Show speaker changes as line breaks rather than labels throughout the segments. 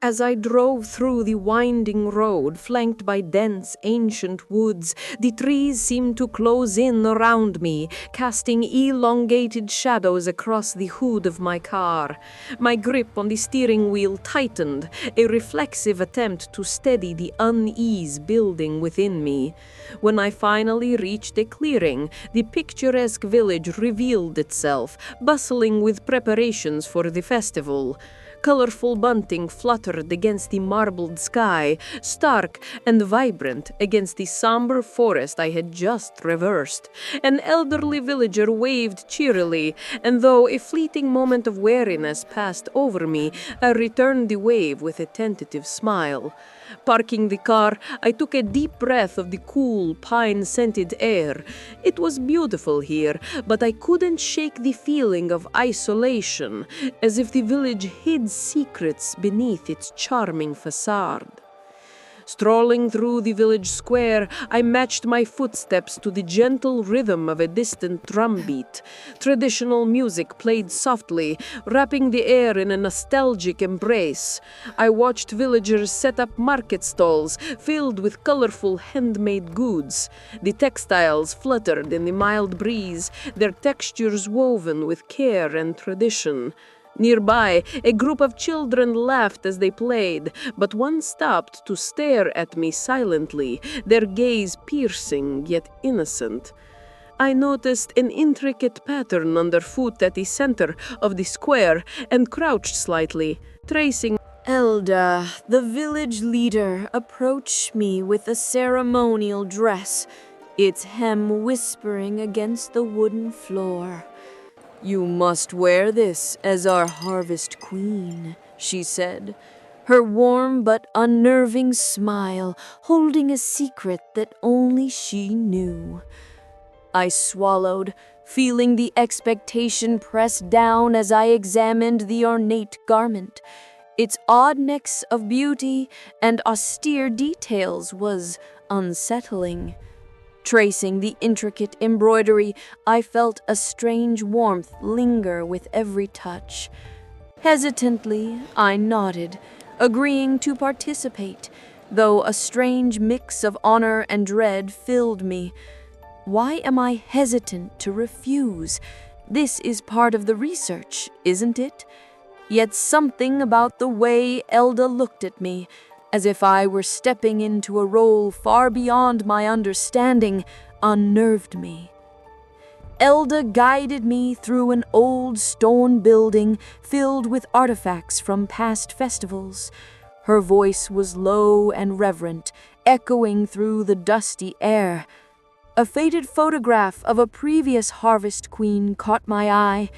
As I drove through the winding road, flanked by dense, ancient woods, the trees seemed to close in around me, casting elongated shadows across the hood of my car. My grip on the steering wheel tightened, a reflexive attempt to steady the unease building within me. When I finally reached a clearing, the picturesque village revealed itself, bustling with preparations for the festival. Colorful bunting fluttered against the marbled sky, stark and vibrant against the somber forest I had just traversed. An elderly villager waved cheerily, and though a fleeting moment of weariness passed over me, I returned the wave with a tentative smile. Parking the car, I took a deep breath of the cool, pine-scented air. It was beautiful here, but I couldn't shake the feeling of isolation, as if the village hid secrets beneath its charming facade. Strolling through the village square, I matched my footsteps to the gentle rhythm of a distant drumbeat. Traditional music played softly, wrapping the air in a nostalgic embrace. I watched villagers set up market stalls filled with colorful handmade goods. The textiles fluttered in the mild breeze, their textures woven with care and tradition. Nearby, a group of children laughed as they played, but one stopped to stare at me silently, their gaze piercing yet innocent. I noticed an intricate pattern underfoot at the center of the square and crouched slightly, tracing. Elda, the village leader, approached me with a ceremonial dress, its hem whispering against the wooden floor. "You must wear this as our harvest queen," she said, her warm but unnerving smile holding a secret that only she knew. I swallowed, feeling the expectation press down as I examined the ornate garment. Its odd mix of beauty and austere details was unsettling. Tracing the intricate embroidery, I felt a strange warmth linger with every touch. Hesitantly, I nodded, agreeing to participate, though a strange mix of honor and dread filled me. Why am I hesitant to refuse? This is part of the research, isn't it? Yet something about the way Elda looked at me, as if I were stepping into a role far beyond my understanding, unnerved me. Elda guided me through an old stone building filled with artifacts from past festivals. Her voice was low and reverent, echoing through the dusty air. A faded photograph of a previous harvest queen caught my eye.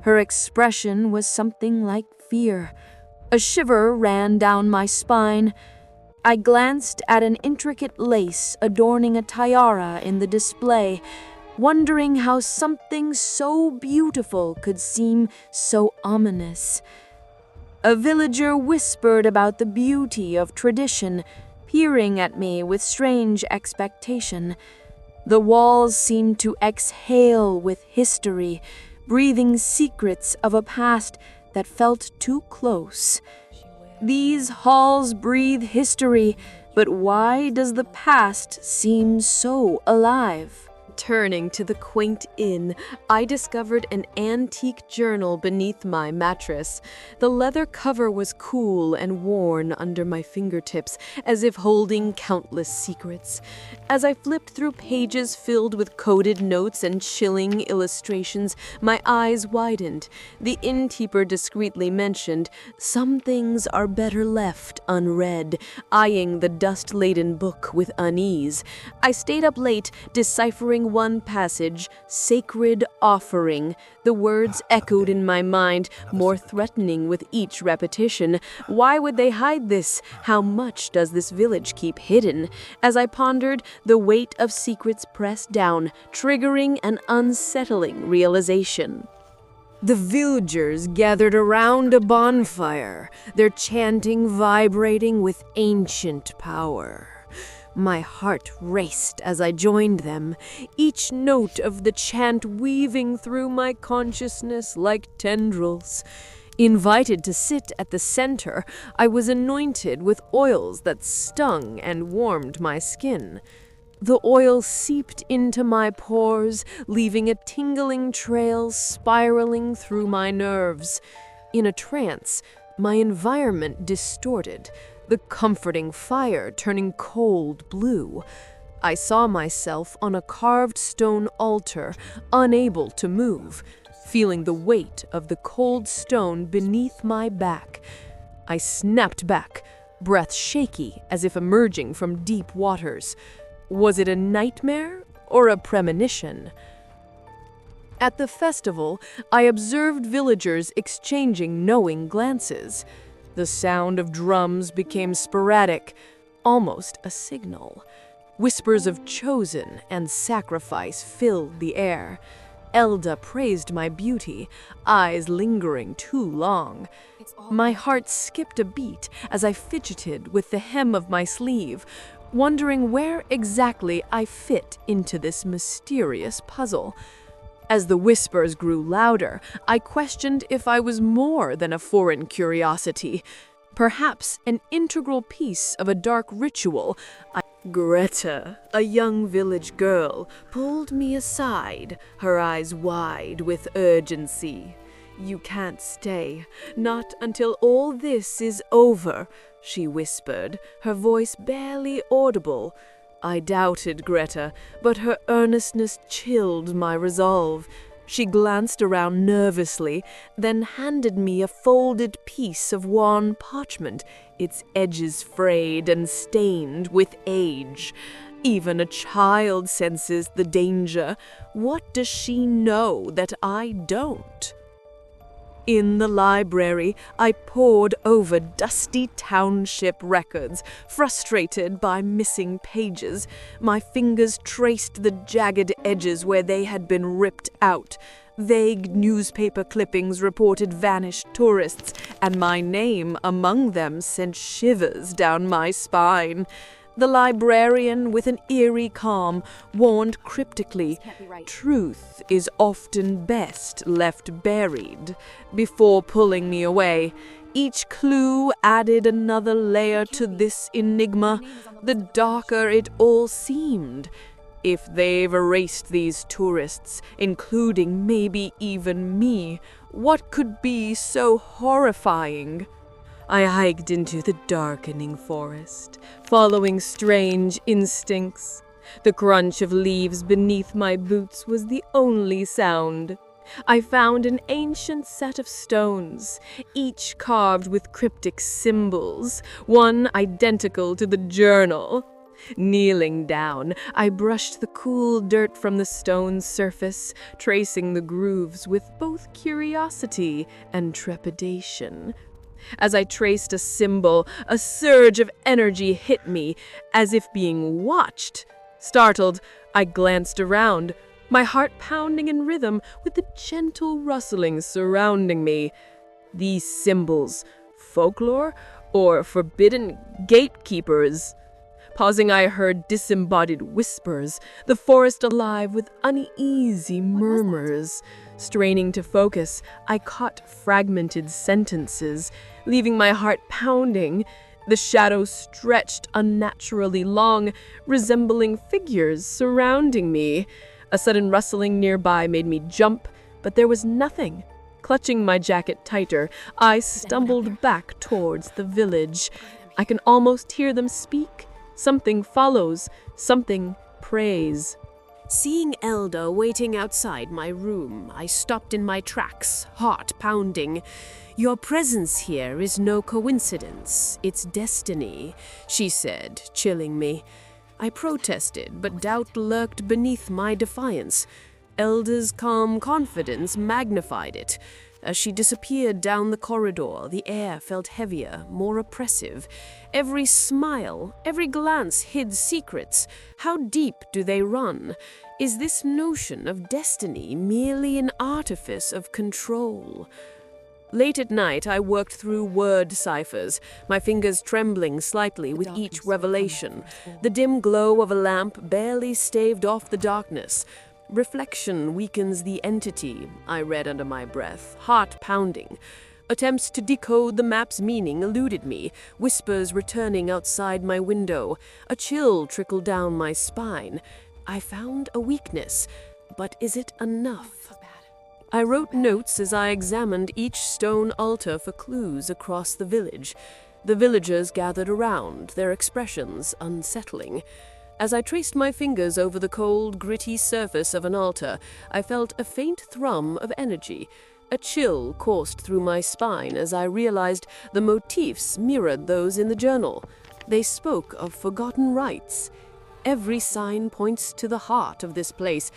Her expression was something like fear. A shiver ran down my spine. I glanced at an intricate lace adorning a tiara in the display, wondering how something so beautiful could seem so ominous. A villager whispered about the beauty of tradition, peering at me with strange expectation. The walls seemed to exhale with history, breathing secrets of a past that felt too close. These halls breathe history, but why does the past seem so alive? Turning to the quaint inn, I discovered an antique journal beneath my mattress. The leather cover was cool and worn under my fingertips, as if holding countless secrets. As I flipped through pages filled with coded notes and chilling illustrations, my eyes widened. The innkeeper discreetly mentioned, "Some things are better left unread," eyeing the dust-laden book with unease. I stayed up late, deciphering one passage, "Sacred Offering." The words echoed in my mind, more threatening with each repetition. Why would they hide this? How much does this village keep hidden? As I pondered, the weight of secrets pressed down, triggering an unsettling realization. The villagers gathered around a bonfire, their chanting vibrating with ancient power. My heart raced as I joined them, each note of the chant weaving through my consciousness like tendrils. Invited to sit at the center, I was anointed with oils that stung and warmed my skin. The oil seeped into my pores, leaving a tingling trail spiraling through my nerves. In a trance, my environment distorted, the comforting fire turning cold blue. I saw myself on a carved stone altar, unable to move, feeling the weight of the cold stone beneath my back. I snapped back, breath shaky as if emerging from deep waters. Was it a nightmare or a premonition? At the festival, I observed villagers exchanging knowing glances. The sound of drums became sporadic, almost a signal. Whispers of chosen and sacrifice filled the air. Elda praised my beauty, eyes lingering too long. My heart skipped a beat as I fidgeted with the hem of my sleeve, wondering where exactly I fit into this mysterious puzzle. As the whispers grew louder, I questioned if I was more than a foreign curiosity, perhaps an integral piece of a dark ritual. Greta, a young village girl, pulled me aside, her eyes wide with urgency. "You can't stay, not until all this is over," she whispered, her voice barely audible. I doubted Greta, but her earnestness chilled my resolve. She glanced around nervously, then handed me a folded piece of worn parchment, its edges frayed and stained with age. Even a child senses the danger. What does she know that I don't? In the library, I pored over dusty township records, frustrated by missing pages. My fingers traced the jagged edges where they had been ripped out. Vague newspaper clippings reported vanished tourists, and my name among them sent shivers down my spine. The librarian, with an eerie calm, warned cryptically, "Truth is often best left buried," before pulling me away. Each clue added another layer to this enigma, the darker it all seemed. If they've erased these tourists, including maybe even me, what could be so horrifying? I hiked into the darkening forest, following strange instincts. The crunch of leaves beneath my boots was the only sound. I found an ancient set of stones, each carved with cryptic symbols, one identical to the journal. Kneeling down, I brushed the cool dirt from the stone's surface, tracing the grooves with both curiosity and trepidation. As I traced a symbol, a surge of energy hit me, as if being watched. Startled, I glanced around, my heart pounding in rhythm with the gentle rustling surrounding me. These symbols, folklore or forbidden gatekeepers? Pausing, I heard disembodied whispers, the forest alive with uneasy murmurs. Straining to focus, I caught fragmented sentences, leaving my heart pounding. The shadows stretched unnaturally long, resembling figures surrounding me. A sudden rustling nearby made me jump, but there was nothing. Clutching my jacket tighter, I stumbled back towards the village. I can almost hear them speak. Something follows, something prays. Seeing Elda waiting outside my room, I stopped in my tracks, heart pounding. "Your presence here is no coincidence, it's destiny," she said, chilling me. I protested, but doubt lurked beneath my defiance. Elda's calm confidence magnified it. As she disappeared down the corridor, the air felt heavier, more oppressive. Every smile, every glance hid secrets. How deep do they run? Is this notion of destiny merely an artifice of control? Late at night, I worked through word ciphers, my fingers trembling slightly with each revelation. The dim glow of a lamp barely staved off the darkness. "Reflection weakens the entity," I read under my breath, heart pounding.
Attempts to decode the map's meaning eluded me, whispers returning outside my window. A chill trickled down my spine. I found a weakness, but is it enough? I wrote notes as I examined each stone altar for clues across the village. The villagers gathered around, their expressions unsettling. As I traced my fingers over the cold, gritty surface of an altar, I felt a faint thrum of energy. A chill coursed through my spine as I realized the motifs mirrored those in the journal. They spoke of forgotten rites. Every sign points to the heart of this place,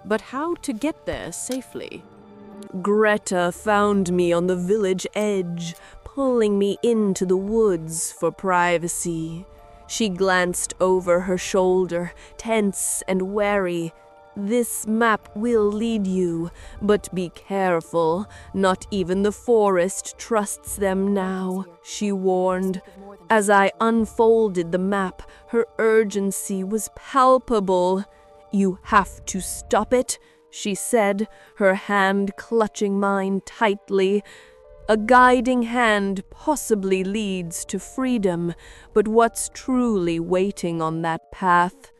but how to get there safely? Greta found me on the village edge, pulling me into the woods for privacy. She glanced over her shoulder, tense and wary. "This map will lead you, but be careful. Not even the forest trusts them now," she warned. As I unfolded the map, her urgency was palpable. "You have to stop it," she said, her hand clutching mine tightly. A guiding hand possibly leads to freedom, but what's truly waiting on that path?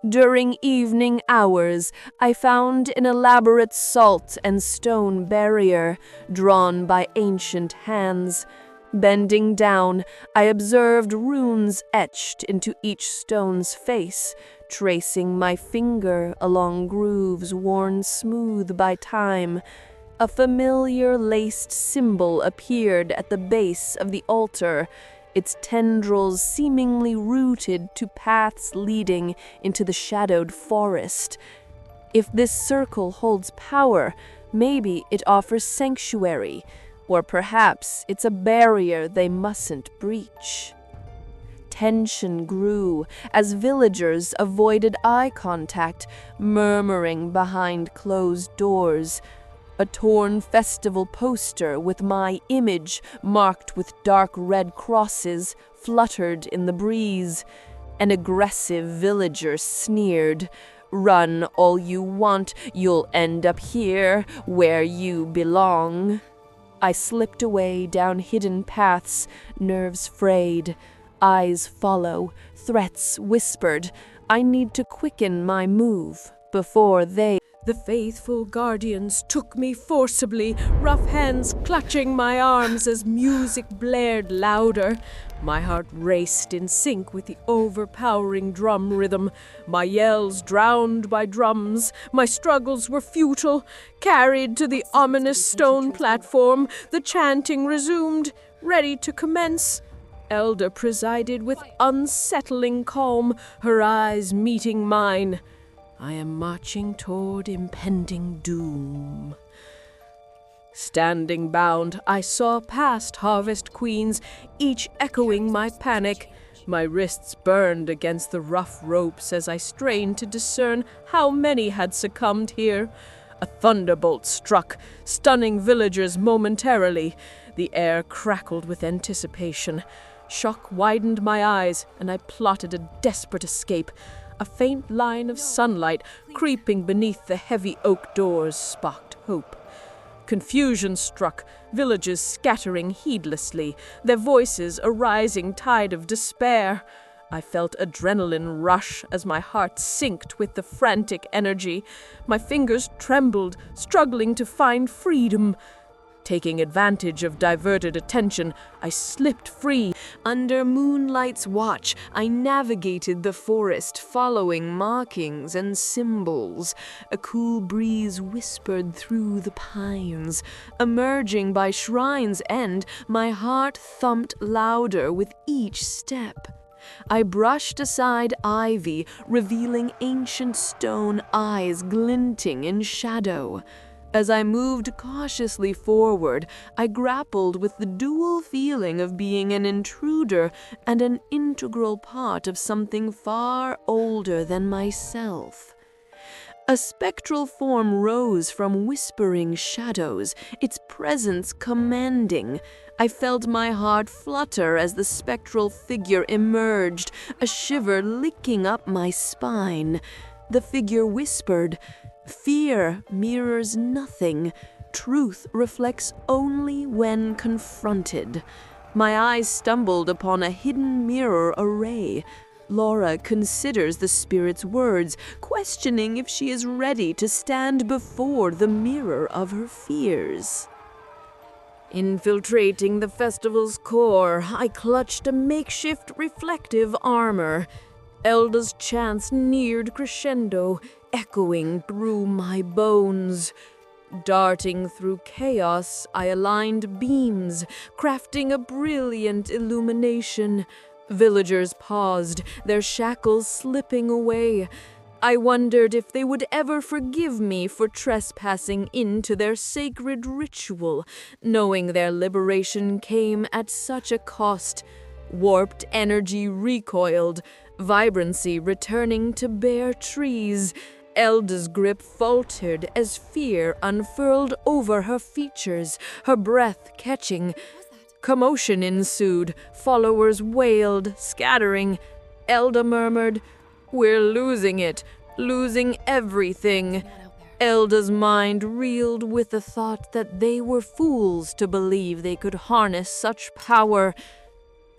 During evening hours, I found an elaborate salt and stone barrier drawn by ancient hands. Bending down, I observed runes etched into each stone's face, tracing my finger along grooves worn smooth by time. A familiar laced symbol appeared at the base of the altar, its tendrils seemingly rooted to paths leading into the shadowed forest. If this circle holds power, maybe it offers sanctuary, or perhaps it's a barrier they mustn't breach. Tension grew as villagers avoided eye contact, murmuring behind closed doors. A torn festival poster with my image marked with dark red crosses fluttered in the breeze. An aggressive villager sneered, "Run all you want, you'll end up here, where you belong." I slipped away down hidden paths, nerves frayed. Eyes follow, threats whispered. I need to quicken my move before they... The faithful guardians took me forcibly, rough hands clutching my arms as music blared louder. My heart raced in sync with the overpowering drum rhythm. My yells drowned by drums. My struggles were futile. Carried to the ominous stone platform, the chanting resumed, ready to commence. Elda presided with unsettling calm, her eyes meeting mine. I am marching toward impending doom. Standing bound, I saw past harvest queens, each echoing my panic. My wrists burned against the rough ropes as I strained to discern how many had succumbed here. A thunderbolt struck, stunning villagers momentarily. The air crackled with anticipation. Shock widened my eyes, and I plotted a desperate escape. A faint line of sunlight creeping beneath the heavy oak doors sparked hope. Confusion struck, villagers scattering heedlessly, their voices a rising tide of despair. I felt adrenaline rush as my heart synced with the frantic energy. My fingers trembled, struggling to find freedom. Taking advantage of diverted attention, I slipped free. Under moonlight's watch, I navigated the forest, following markings and symbols. A cool breeze whispered through the pines. Emerging by shrine's end, my heart thumped louder with each step. I brushed aside ivy, revealing ancient stone eyes glinting in shadow. As I moved cautiously forward, I grappled with the dual feeling of being an intruder and an integral part of something far older than myself. A spectral form rose from whispering shadows, its presence commanding. I felt my heart flutter as the spectral figure emerged, a shiver licking up my spine. The figure whispered, "Fear mirrors nothing. truth reflects only when confronted. My eyes stumbled upon a hidden mirror array. Laura considers the spirit's words, questioning if she is ready to stand before the mirror of her fears. Infiltrating the festival's core, I clutched a makeshift reflective armor. Elda's chants neared crescendo, echoing through my bones. Darting through chaos, I aligned beams, crafting a brilliant illumination. Villagers paused, their shackles slipping away. I wondered if they would ever forgive me for trespassing into their sacred ritual, knowing their liberation came at such a cost. Warped energy recoiled, vibrancy returning to bare trees. Elda's grip faltered as fear unfurled over her features, her breath catching. Commotion ensued, followers wailed, scattering. Elda murmured, "We're losing it, losing everything." Elda's mind reeled with the thought that they were fools to believe they could harness such power.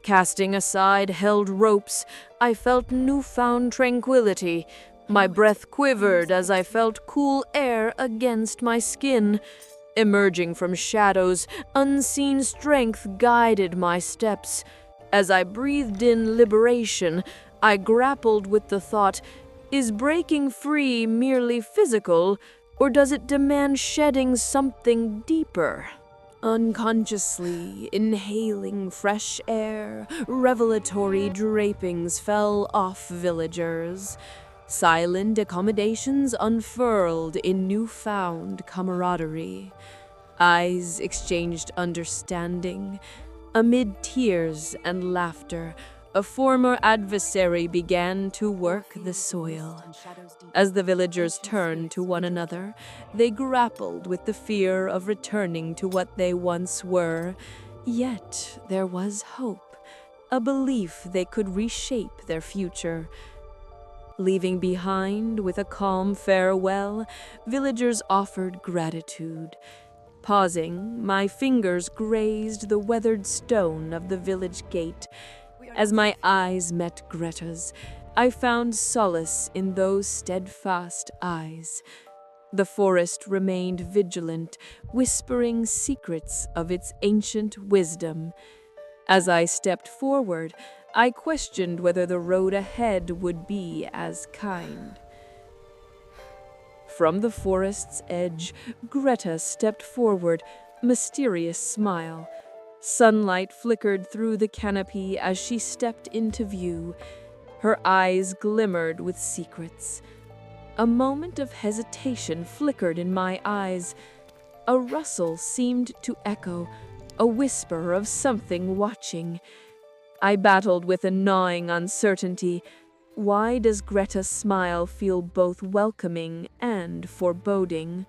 Casting aside held ropes, I felt newfound tranquility. My breath quivered as I felt cool air against my skin. Emerging from shadows, unseen strength guided my steps. As I breathed in liberation, I grappled with the thought, is breaking free merely physical, or does it demand shedding something deeper? Unconsciously inhaling fresh air, revelatory drapings fell off villagers. Silent accommodations unfurled in newfound camaraderie. Eyes exchanged understanding. Amid tears and laughter, a former adversary began to work the soil. As the villagers turned to one another, they grappled with the fear of returning to what they once were. Yet there was hope, a belief they could reshape their future. Leaving behind with a calm farewell, villagers offered gratitude. Pausing, my fingers grazed the weathered stone of the village gate. As my eyes met Greta's, I found solace in those steadfast eyes. The forest remained vigilant, whispering secrets of its ancient wisdom. As I stepped forward, I questioned whether the road ahead would be as kind. From the forest's edge, Greta stepped forward, mysterious smile. Sunlight flickered through the canopy as she stepped into view. Her eyes glimmered with secrets. A moment of hesitation flickered in my eyes. A rustle seemed to echo, a whisper of something watching. I battled with a gnawing uncertainty. Why does Greta's smile feel both welcoming and foreboding?